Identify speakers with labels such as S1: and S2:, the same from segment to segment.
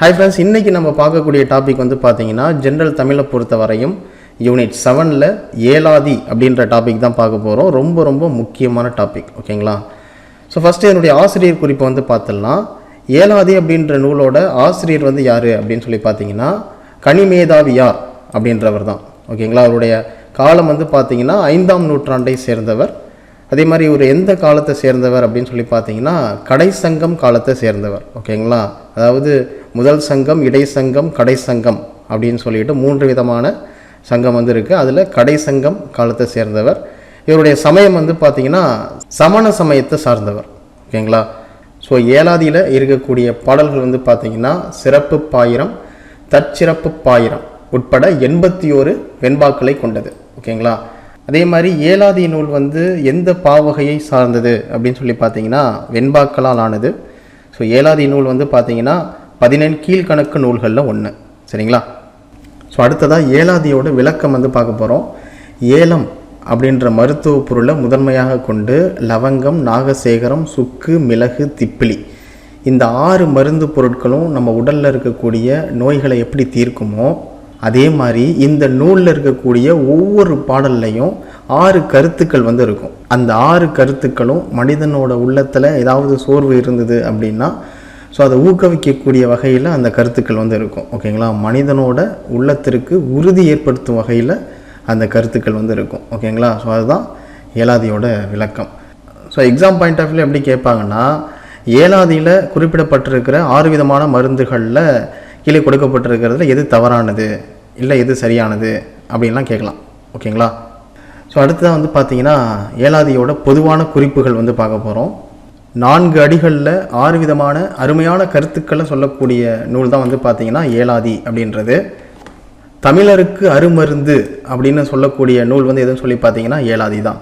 S1: Hi friends, இன்றைக்கி நம்ம பார்க்கக்கூடிய டாபிக் வந்து பார்த்தீங்கன்னா ஜென்ரல் தமிழை பொறுத்த வரையும் யூனிட் 7ல் ஏலாதி அப்படின்ற டாபிக் தான் பார்க்க போகிறோம். ரொம்ப ரொம்ப முக்கியமான டாபிக். ஓகேங்களா? ஸோ ஃபஸ்ட்டு என்னுடைய ஆசிரியர் குறிப்பை வந்து பார்த்துடலாம். ஏலாதி அப்படின்ற நூலோட ஆசிரியர் வந்து யார் அப்படின்னு சொல்லி பார்த்தீங்கன்னா கனிமேதாவியார் அப்படின்றவர் தான். ஓகேங்களா? அவருடைய காலம் வந்து பார்த்தீங்கன்னா 5ஆம் நூற்றாண்டை சேர்ந்தவர். அதே மாதிரி இவர் எந்த காலத்தை சேர்ந்தவர் அப்படின்னு சொல்லி பார்த்தீங்கன்னா கடைசங்கம் காலத்தை சேர்ந்தவர். ஓகேங்களா? அதாவது முதல் சங்கம், இடைசங்கம், கடைசங்கம் அப்படின்னு சொல்லிட்டு 3 விதமான சங்கம் வந்து இருக்குது. அதில் கடைசங்கம் காலத்தை சேர்ந்தவர். இவருடைய சமயம் வந்து பார்த்திங்கன்னா சமண சமயத்தை சார்ந்தவர். ஓகேங்களா? ஸோ ஏலாதியில் இருக்கக்கூடிய பாடல்கள் வந்து பார்த்திங்கன்னா சிறப்பு பாயிரம், தற்சிறப்பு பாயிரம் உட்பட 81 வெண்பாக்களை கொண்டது. ஓகேங்களா? அதே மாதிரி ஏலாதி நூல் வந்து எந்த பாவகையை சார்ந்தது அப்படின்னு சொல்லி பார்த்தீங்கன்னா வெண்பாக்களால் ஆனது. ஸோ ஏலாதி நூல் வந்து பார்த்தீங்கன்னா 17 கீழ்கணக்கு நூல்களில் ஒன்று. சரிங்களா? ஸோ அடுத்ததாக ஏலாதியோட விளக்கம் வந்து பார்க்க போகிறோம். ஏலம் அப்படின்ற மருத்துவ பொருளை முதன்மையாக கொண்டு லவங்கம், நாகசேகரம், சுக்கு, மிளகு, திப்பிலி இந்த 6 மருந்து பொருட்களும் நம்ம உடலில் இருக்கக்கூடிய நோய்களை எப்படி தீர்க்குமோ அதே மாதிரி இந்த நூலில் இருக்கக்கூடிய ஒவ்வொரு பாடல்லையும் 6 கருத்துக்கள் வந்து இருக்கும். அந்த 6 கருத்துக்களும் மனிதனோட உள்ளத்தில் ஏதாவது சோர்வு இருந்தது அப்படின்னா ஸோ அதை ஊக்குவிக்கக்கூடிய வகையில் அந்த கருத்துக்கள் வந்து இருக்கும். ஓகேங்களா? மனிதனோட உள்ளத்திற்கு உறுதி ஏற்படுத்தும் வகையில் அந்த கருத்துக்கள் வந்து இருக்கும். ஓகேங்களா? ஸோ அதுதான் ஏலாதியோட விளக்கம். So exam point of view எப்படி கேட்பாங்கன்னா ஏலாதியில் குறிப்பிடப்பட்டிருக்கிற 6 விதமான மருந்துகளில் கீழே கொடுக்கப்பட்டிருக்கிறதுல எது தவறானது இல்லை எது சரியானது அப்படின்லாம் கேட்கலாம். ஓகேங்களா? ஸோ அடுத்ததான் வந்து பார்த்தீங்கன்னா ஏலாதியோட பொதுவான குறிப்புகள் வந்து பார்க்க போகிறோம். 4 அடிகளில் 6 விதமான அருமையான கருத்துக்களை சொல்லக்கூடிய நூல் தான் வந்து பார்த்தீங்கன்னா ஏலாதி அப்படின்றது. தமிழருக்கு அருமருந்து அப்படின்னு சொல்லக்கூடிய நூல் வந்து எதுன்னு சொல்லி பார்த்தீங்கன்னா ஏலாதி தான்.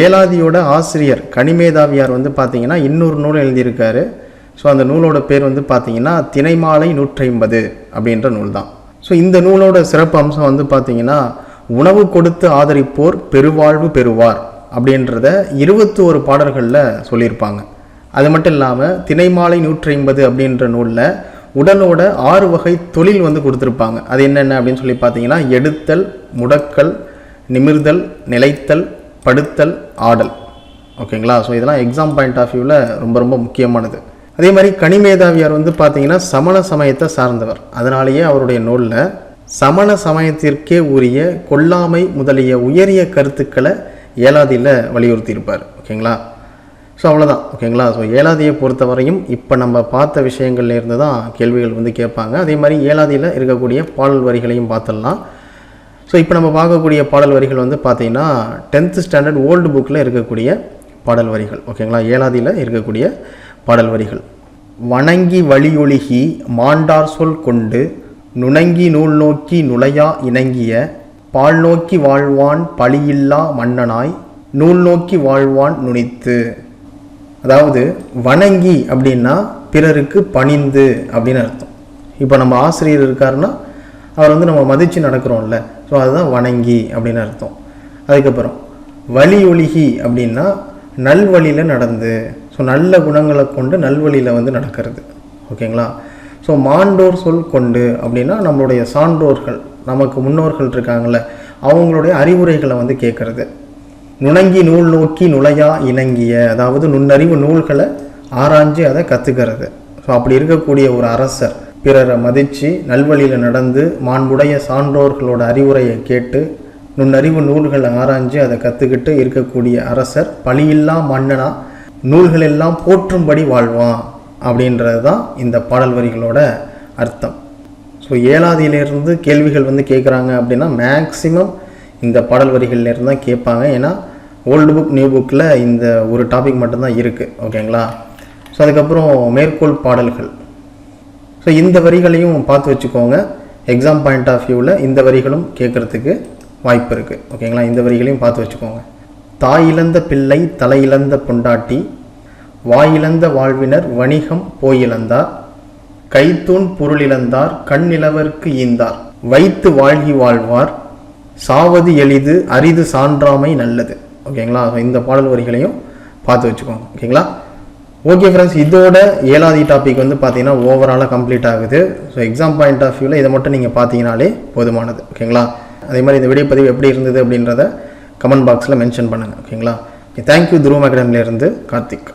S1: ஏலாதியோட ஆசிரியர் கனிமேதாவியார் வந்து பார்த்தீங்கன்னா இன்னொரு நூல் எழுதியிருக்காரு. ஸோ அந்த நூலோட பேர் வந்து பார்த்தீங்கன்னா திணைமாலை 150 அப்படின்ற நூல் தான். ஸோ இந்த நூலோட சிறப்பு அம்சம் வந்து பார்த்தீங்கன்னா உணவு கொடுத்து ஆதரிப்போர் பெருவாழ்வு பெறுவார் அப்படின்றத 21 பாடல்களில் சொல்லியிருப்பாங்க. அது மட்டும் இல்லாமல் திணைமாலை 150 அப்படின்ற நூலில் உடலோட 6 வகை தொழில் வந்து கொடுத்துருப்பாங்க. அது என்னென்ன அப்படின்னு சொல்லி பார்த்தீங்கன்னா எடுத்தல், முடக்கல், நிமிர்தல், நிலைத்தல், படுத்தல், ஆடல். ஓகேங்களா? ஸோ இதெல்லாம் எக்ஸாம் பாயிண்ட் ஆஃப் வியூவில் ரொம்ப ரொம்ப முக்கியமானது. அதே மாதிரி கனிமேதாவியார் வந்து பார்த்தீங்கன்னா சமண சமயத்தை சார்ந்தவர். அதனாலேயே அவருடைய நூலில் சமண சமயத்திற்கே உரிய கொல்லாமை முதலிய உயரிய கருத்துக்களை ஏலாதியில் வலியுறுத்தியிருப்பார். ஓகேங்களா? ஸோ அவ்வளோதான். ஓகேங்களா? ஸோ ஏலாதியை பொறுத்தவரையும் இப்போ நம்ம பார்த்த விஷயங்கள்ல இருந்து தான் கேள்விகள் வந்து கேட்பாங்க. அதே மாதிரி ஏலாதியில் இருக்கக்கூடிய பாடல் வரிகளையும் பார்த்துடலாம். ஸோ இப்போ நம்ம பார்க்கக்கூடிய பாடல் வரிகள் வந்து பார்த்தீங்கன்னா 10th ஸ்டாண்டர்ட் ஓல்டு புக்கில் இருக்கக்கூடிய பாடல் வரிகள். ஓகேங்களா? ஏலாதியில் இருக்கக்கூடிய பாடல் வரிகள். வணங்கி வழியொழுகி மாண்டார் சொல் கொண்டு நுணங்கி நூல் நோக்கி நுழையா இணங்கிய பால் நோக்கி வாழ்வான் பழியில்லா மன்னனாய் நூல் நோக்கி வாழ்வான் நுனித்து. அதாவது வணங்கி அப்படின்னா பிறருக்கு பணிந்து அப்படின்னு அர்த்தம். இப்போ நம்ம ஆசிரியர் இருக்காருன்னா அவர் வந்து நம்ம மதித்து நடக்கிறோம்ல, ஸோ அதுதான் வணங்கி அப்படின்னு அர்த்தம். அதுக்கப்புறம் வழியொழுகி அப்படின்னா நல்வழியில் நடந்து, ஸோ நல்ல குணங்களை கொண்டு நல்வழியில் வந்து நடக்கிறது. ஓகேங்களா? ஸோ மாண்டோர் சொல் கொண்டு அப்படின்னா நம்மளுடைய சான்றோர்கள், நமக்கு முன்னோர்கள் இருக்காங்கள, அவங்களுடைய அறிவுரைகளை வந்து கேட்கறது. நுணங்கி நூல் நோக்கி நுழையா இணங்கிய, அதாவது நுண்ணறிவு நூல்களை ஆராய்ஞ்சு அதை கற்றுக்கிறது. ஸோ அப்படி இருக்கக்கூடிய ஒரு அரசர் பிறரை மதித்து நல்வழியில் நடந்து மாண்புடைய சான்றோர்களோட அறிவுரையை கேட்டு நுண்ணறிவு நூல்களை ஆராய்ஞ்சு அதை கற்றுக்கிட்டு இருக்கக்கூடிய அரசர் பழியில்லா மன்னனா நூல்கள் எல்லாம் போற்றும்படி வாழ்வான் அப்படின்றது தான் இந்த பாடல் வரிகளோட அர்த்தம். ஸோ ஏலாதியிலிருந்து கேள்விகள் வந்து கேட்குறாங்க அப்படின்னா மேக்சிமம் இந்த பாடல் வரிகள்லேருந்து தான் கேட்பாங்க. ஏன்னா ஓல்டு புக் நியூ புக்கில் இந்த ஒரு டாபிக் மட்டும்தான் இருக்குது. ஓகேங்களா? ஸோ அதுக்கப்புறம் மேற்கோள் பாடல்கள். ஸோ இந்த வரிகளையும் பார்த்து வச்சுக்கோங்க. எக்ஸாம் பாயிண்ட் ஆஃப் வியூவில் இந்த வரிகளும் கேட்குறதுக்கு வாய்ப்பு இருக்குது. ஓகேங்களா? இந்த வரிகளையும் பார்த்து வச்சுக்கோங்க. தாயிழந்த பிள்ளை தலையிழந்த பொண்டாட்டி வாயிழந்த வாழ்வினர் வணிகம் போயிழந்தார் கைத்தூண் பொருளிழந்தார் கண்ணிலவர்க்கு ஈந்தார் வைத்து வாழ்கி வாழ்வார் சாவது எளிது அரிது சான்றாமை நல்லது. ஓகேங்களா? இந்த பாடல் வரிகளையும் பார்த்து வச்சுக்கோங்க. ஓகேங்களா? ஓகே ஃப்ரெண்ட்ஸ், இதோட 7வது டாபிக் வந்து பார்த்தீங்கன்னா ஓவராலாக கம்ப்ளீட் ஆகுது. ஸோ எக்ஸாம் பாயிண்ட் ஆஃப் வியூவில் இதை மட்டும் நீங்கள் பார்த்தீங்கனாலே போதுமானது. ஓகேங்களா? அதே மாதிரி இந்த வீடியோ பதிவு எப்படி இருந்தது அப்படின்றத கமெண்ட் பாக்ஸில் மென்ஷன் பண்ணுங்கள். ஓகேங்களா? தேங்க்யூ. துருவம் அகாடமிலேருந்து கார்த்திக்.